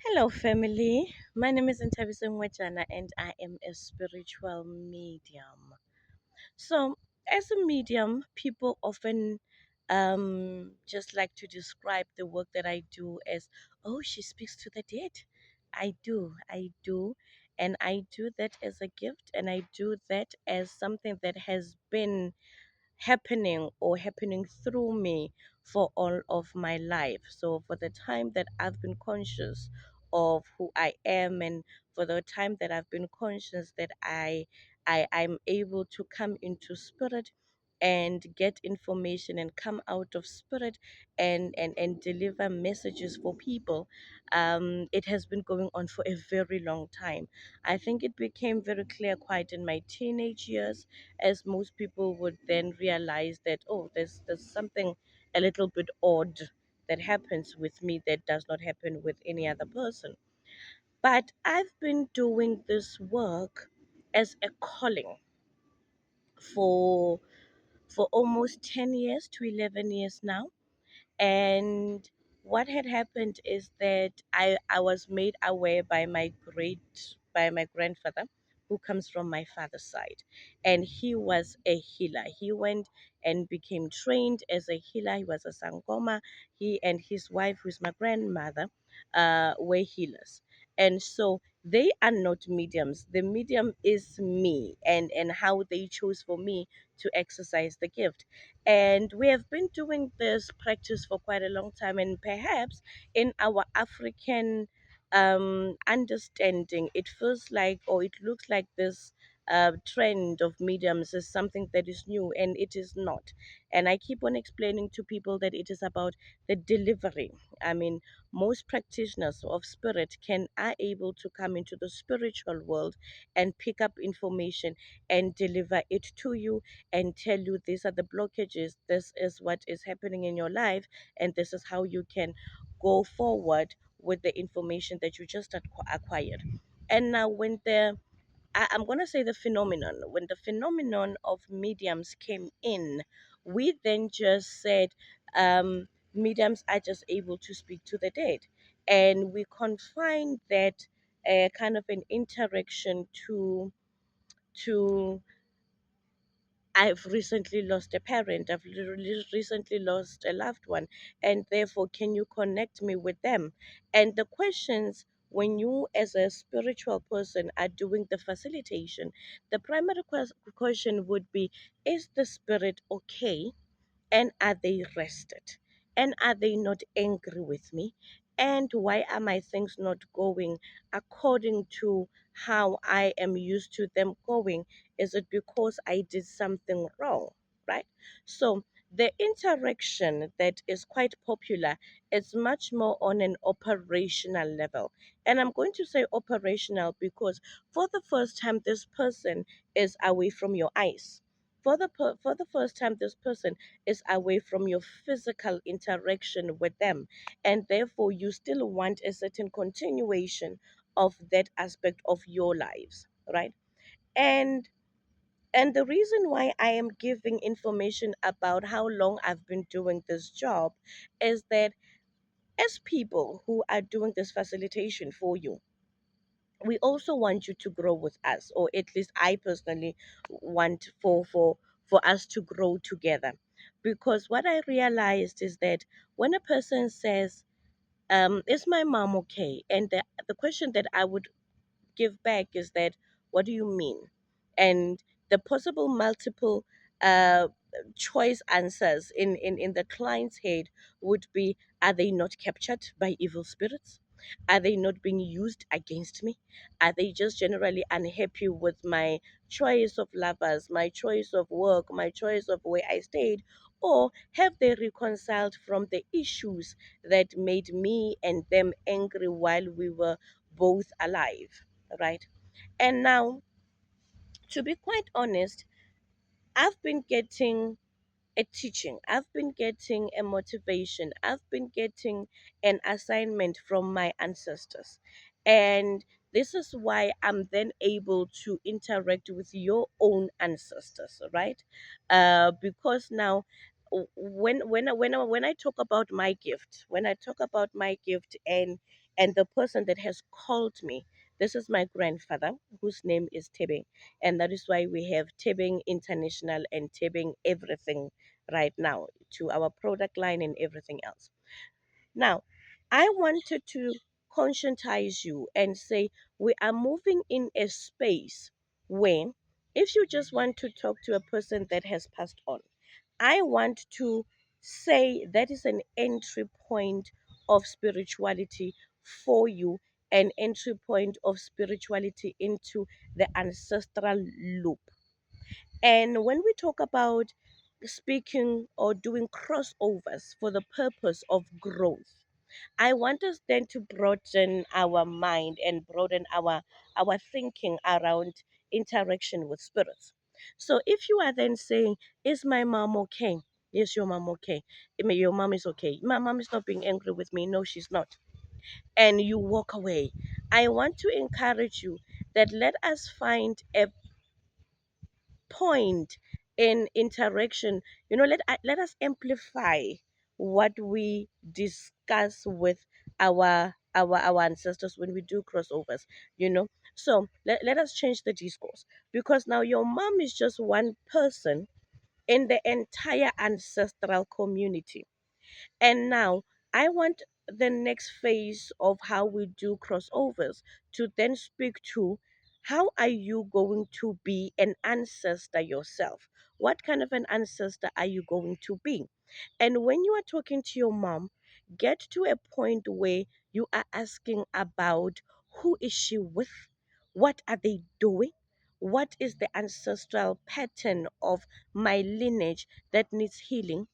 Hello, family. My name is Ntabiso Mwechana, and I am a spiritual medium. So, as a medium, people often just like to describe the work that I do as, oh, she speaks to the dead. I do, and I do that as a gift, and I do that as something that has been happening through me for all of my life. So, for the time that I've been conscious of who I am, and for the time that I've been conscious that I'm able to come into spirit and get information and come out of spirit and deliver messages for people. It has been going on for a very long time. I think it became very clear quite in my teenage years, as most people would then realize that, oh, there's something a little bit odd that happens with me that does not happen with any other person. But I've been doing this work as a calling for almost 10 years to 11 years now. And what had happened is that I was made aware by my grandfather, who comes from my father's side. And he was a healer. He went and became trained as a healer. He was a sangoma. He and his wife, who's my grandmother, were healers. And so they are not mediums. The medium is me, and how they chose for me to exercise the gift. And we have been doing this practice for quite a long time, and perhaps in our African understanding, it feels like, or it looks like, this trend of mediums is something that is new, and it is not. And I keep on explaining to people that it is about the delivery. I mean, most practitioners of spirit can are able to come into the spiritual world and pick up information and deliver it to you and tell you these are the blockages, this is what is happening in your life, and this is how you can go forward with the information that you just acquired. And now, I'm going to say the phenomenon, when the phenomenon of mediums came in, we then just said, mediums are just able to speak to the dead. And we confined that kind of an interaction to I've recently lost a parent, recently lost a loved one, and therefore, can you connect me with them? And the questions, when you, as a spiritual person, are doing the facilitation, the primary question would be, is the spirit okay? And are they rested? And are they not angry with me? And why are my things not going according to how I am used to them going? Is it because I did something wrong? Right? So the interaction that is quite popular is much more on an operational level. And I'm going to say operational because for the first time, this person is away from your eyes. For the first time, this person is away from your physical interaction with them, and therefore you still want a certain continuation of that aspect of your lives, right? And and the reason why I am giving information about how long I've been doing this job is that, as people who are doing this facilitation for you, we also want you to grow with us, or at least I personally want for us to grow together. Because what I realized is that when a person says, is my mom okay? And the question that I would give back is that, what do you mean? And the possible multiple uh, choice answers in the client's head would be, are they not captured by evil spirits? Are they not being used against me? Are they just generally unhappy with my choice of lovers, my choice of work, my choice of where I stayed? Or have they reconciled from the issues that made me and them angry while we were both alive? Right? And now, to be quite honest, I've been getting a teaching, I've been getting a motivation, I've been getting an assignment from my ancestors. And this is why I'm then able to interact with your own ancestors, right? Because now, when I talk about my gift, when I talk about my gift, and And the person that has called me, this is my grandfather, whose name is Tebing. And that is why we have Tebing International and Tebing everything right now to our product line and everything else. Now, I wanted to conscientize you and say we are moving in a space where if you just want to talk to a person that has passed on, I want to say that is an entry point of spirituality for you, an entry point of spirituality into the ancestral loop. And when we talk about speaking or doing crossovers for the purpose of growth, I want us then to broaden our mind and broaden our thinking around interaction with spirits. So if you are then saying, "Is my mom okay?" Yes, your mom okay. I mean, your mom is okay. My mom is not being angry with me. No, she's not. And you walk away. I want to encourage you that let us find a point in interaction. Let us amplify what we discuss with our ancestors when we do crossovers. So let us change the discourse, because now your mom is just one person in the entire ancestral community. And now I want the next phase of how we do crossovers to then speak to how are you going to be an ancestor yourself? What kind of an ancestor are you going to be? And when you are talking to your mom, get to a point where you are asking about who is she with? What are they doing? What is the ancestral pattern of my lineage that needs healing?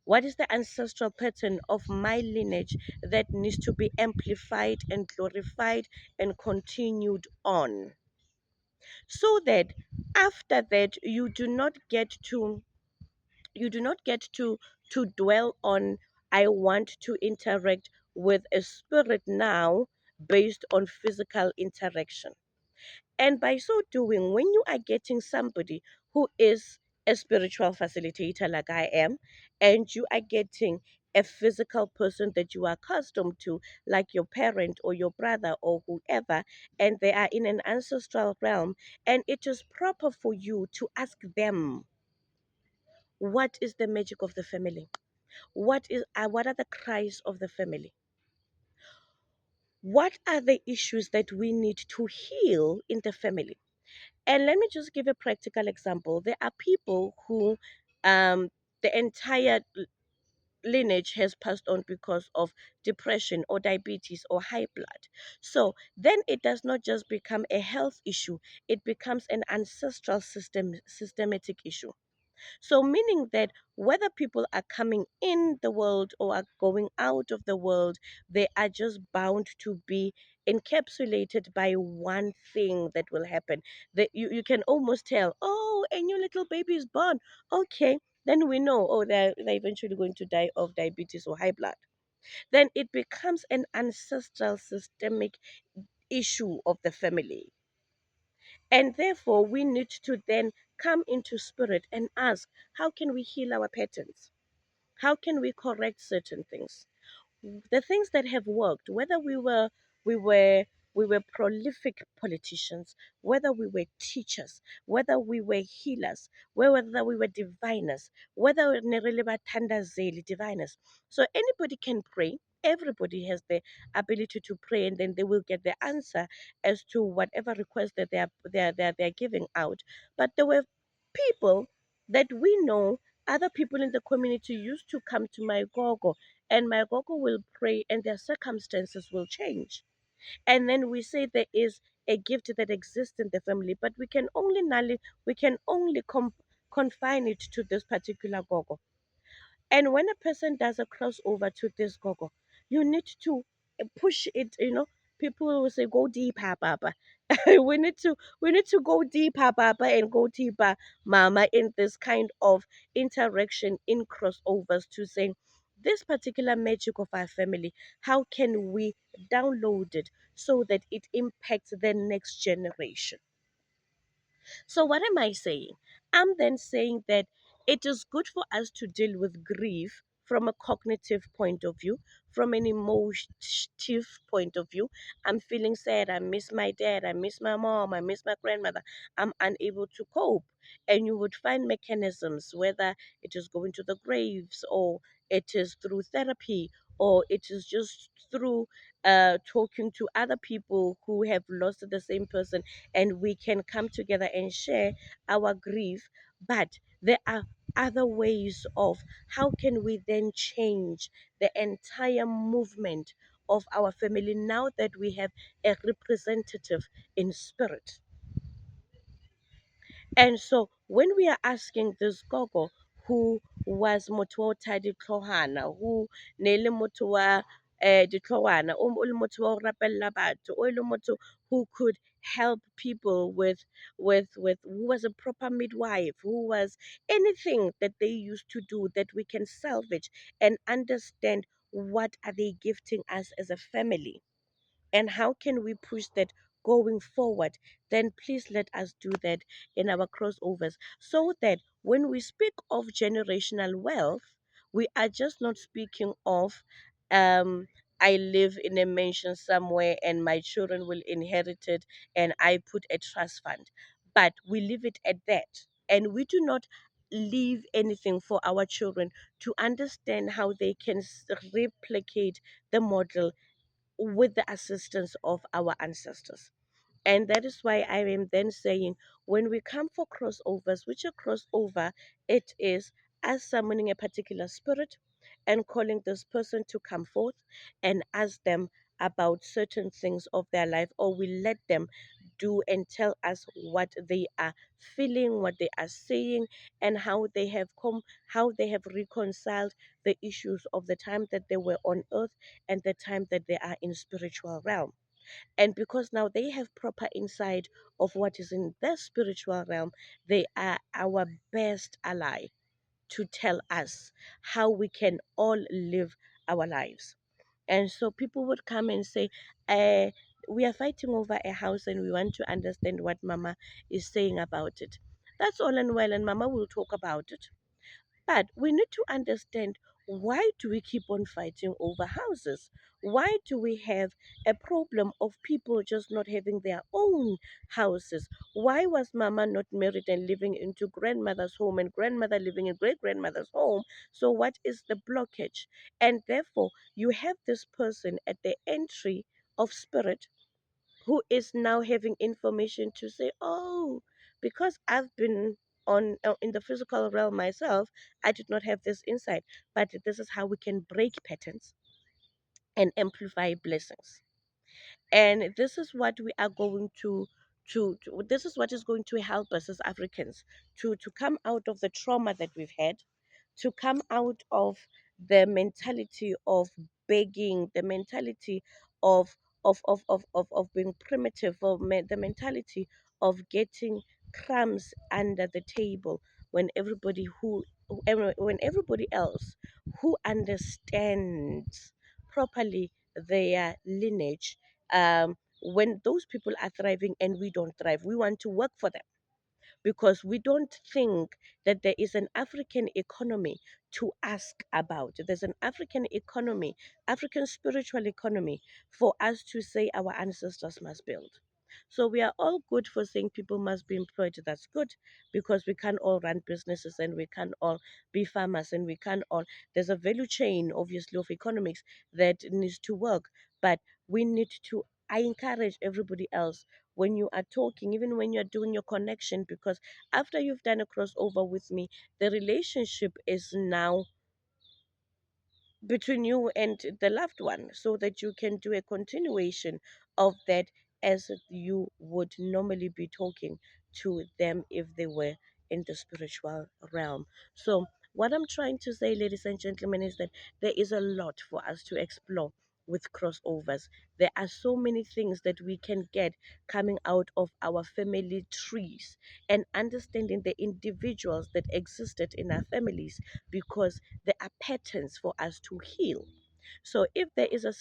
What is the ancestral pattern of my lineage that needs to be amplified and glorified and continued on? So that after that you do not get to dwell on I want to interact with a spirit now based on physical interaction. And by so doing, when you are getting somebody who is a spiritual facilitator like I am, and you are getting a physical person that you are accustomed to, like your parent or your brother or whoever, and they are in an ancestral realm, and it is proper for you to ask them, what is the magic of the family? What are the cries of the family? What are the issues that we need to heal in the family? And let me just give a practical example. There are people who the entire lineage has passed on because of depression or diabetes or high blood. So then it does not just become a health issue, it becomes an ancestral systematic issue. So, meaning that whether people are coming in the world or are going out of the world, they are just bound to be encapsulated by one thing that will happen. That you can almost tell, oh, a new little baby is born. Okay, then we know, oh, they're eventually going to die of diabetes or high blood. Then it becomes an ancestral systemic issue of the family. And therefore, we need to then come into spirit and ask, how can we heal our patterns? How can we correct certain things? The things that have worked, whether we were we were prolific politicians, whether we were teachers, whether we were healers, whether we were diviners, whether nerele bathandazeli diviners. So anybody can pray. Everybody has the ability to pray, and then they will get the answer as to whatever request that they are giving out. But there were people that we know, other people in the community used to come to my gogo, and my gogo will pray and their circumstances will change. And then we say there is a gift that exists in the family, but we can only confine it to this particular gogo. And when a person does a crossover to this gogo, you need to push it, people will say go deeper, Papa. we need to go deeper, Papa, and go deeper, Mama, in this kind of interaction in crossovers to say this particular magic of our family, how can we download it so that it impacts the next generation? So, what am I saying? I'm then saying that it is good for us to deal with grief from a cognitive point of view, from an emotive point of view. I'm feeling sad. I miss my dad. I miss my mom. I miss my grandmother. I'm unable to cope. And you would find mechanisms, whether it is going to the graves, or it is through therapy, or it is just through talking to other people who have lost the same person, and we can come together and share our grief. But there are other ways of how can we then change the entire movement of our family now that we have a representative in spirit. And so when we are asking this gogo who was motho wa thadi tlhogwana, who ne le motho wa ditlhogwana, o le motho wa go rapella batho, o le motho who could help people with who was a proper midwife, who was anything that they used to do that we can salvage and understand what are they gifting us as a family and how can we push that going forward, then please let us do that in our crossovers so that when we speak of generational wealth, we are just not speaking of um I live in a mansion somewhere and my children will inherit it and I put a trust fund, but we leave it at that, and we do not leave anything for our children to understand how they can replicate the model with the assistance of our ancestors. And that is why I am then saying when we come for crossovers, which a crossover, it is us summoning a particular spirit and calling this person to come forth and ask them about certain things of their life, or we let them do and tell us what they are feeling, what they are saying, and how they have come, how they have reconciled the issues of the time that they were on earth and the time that they are in spiritual realm. And because now they have proper insight of what is in their spiritual realm, they are our best ally to tell us how we can all live our lives. And so people would come and say, we are fighting over a house and we want to understand what Mama is saying about it. That's all and well, and Mama will talk about it. But we need to understand, why do we keep on fighting over houses? Why do we have a problem of people just not having their own houses? Why was Mama not married and living into grandmother's home and grandmother living in great grandmother's home? So, what is the blockage? And therefore, you have this person at the entry of spirit who is now having information to say, oh, because I've been on in the physical realm myself, I did not have this insight. But this is how we can break patterns and amplify blessings. And this is what we are going to this is what is going to help us as Africans to come out of the trauma that we've had, to come out of the mentality of begging, the mentality of of being primitive, or the mentality of getting crumbs under the table when when everybody else who understands properly their lineage, when those people are thriving and we don't thrive, we want to work for them because we don't think that there is an African economy to ask about. There's an African economy, African spiritual economy for us to say our ancestors must build. So we are all good for saying people must be employed. That's good because we can't all run businesses and we can't all be farmers and we can't all. There's a value chain, obviously, of economics that needs to work, but we need to. I encourage everybody else when you are talking, even when you're doing your connection, because after you've done a crossover with me, the relationship is now between you and the loved one so that you can do a continuation of that as you would normally be talking to them if they were in the spiritual realm. So what I'm trying to say, ladies and gentlemen, is that there is a lot for us to explore with crossovers. There are so many things that we can get coming out of our family trees and understanding the individuals that existed in our families, because there are patterns for us to heal. So if there is a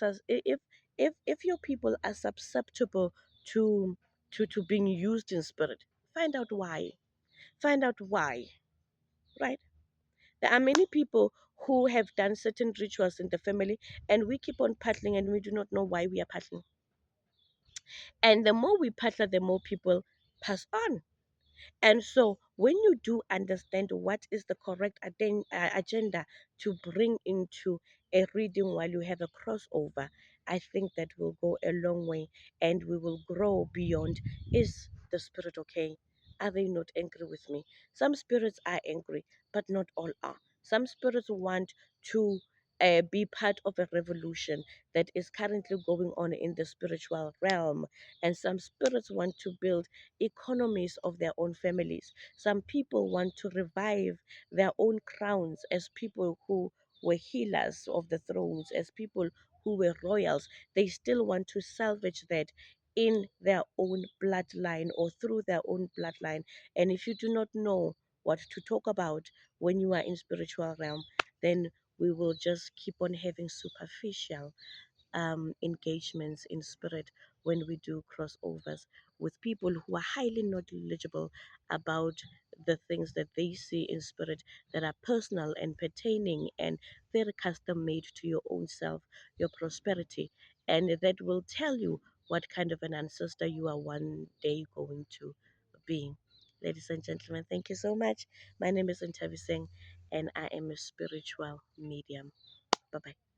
if your people are susceptible to to being used in spirit, find out why. Find out why, right? There are many people who have done certain rituals in the family, and we keep on paddling and we do not know why we are paddling. And the more we paddle, the more people pass on. And so, when you do understand what is the correct agenda to bring into a reading while you have a crossover, I think that will go a long way and we will grow beyond. Is the spirit okay? Are they not angry with me? Some spirits are angry, but not all are. Some spirits want to be part of a revolution that is currently going on in the spiritual realm, and some spirits want to build economies of their own families. Some people want to revive their own crowns as people who were healers of the thrones, as people who were royals. They still want to salvage that in their own bloodline or through their own bloodline. And if you do not know what to talk about when you are in spiritual realm, then we will just keep on having superficial engagements in spirit when we do crossovers with people who are highly knowledgeable about the things that they see in spirit that are personal and pertaining and very custom made to your own self, your prosperity, and that will tell you what kind of an ancestor you are one day going to be. Ladies and gentlemen, thank you so much. My name is Intavi Singh and I am a spiritual medium. Bye bye.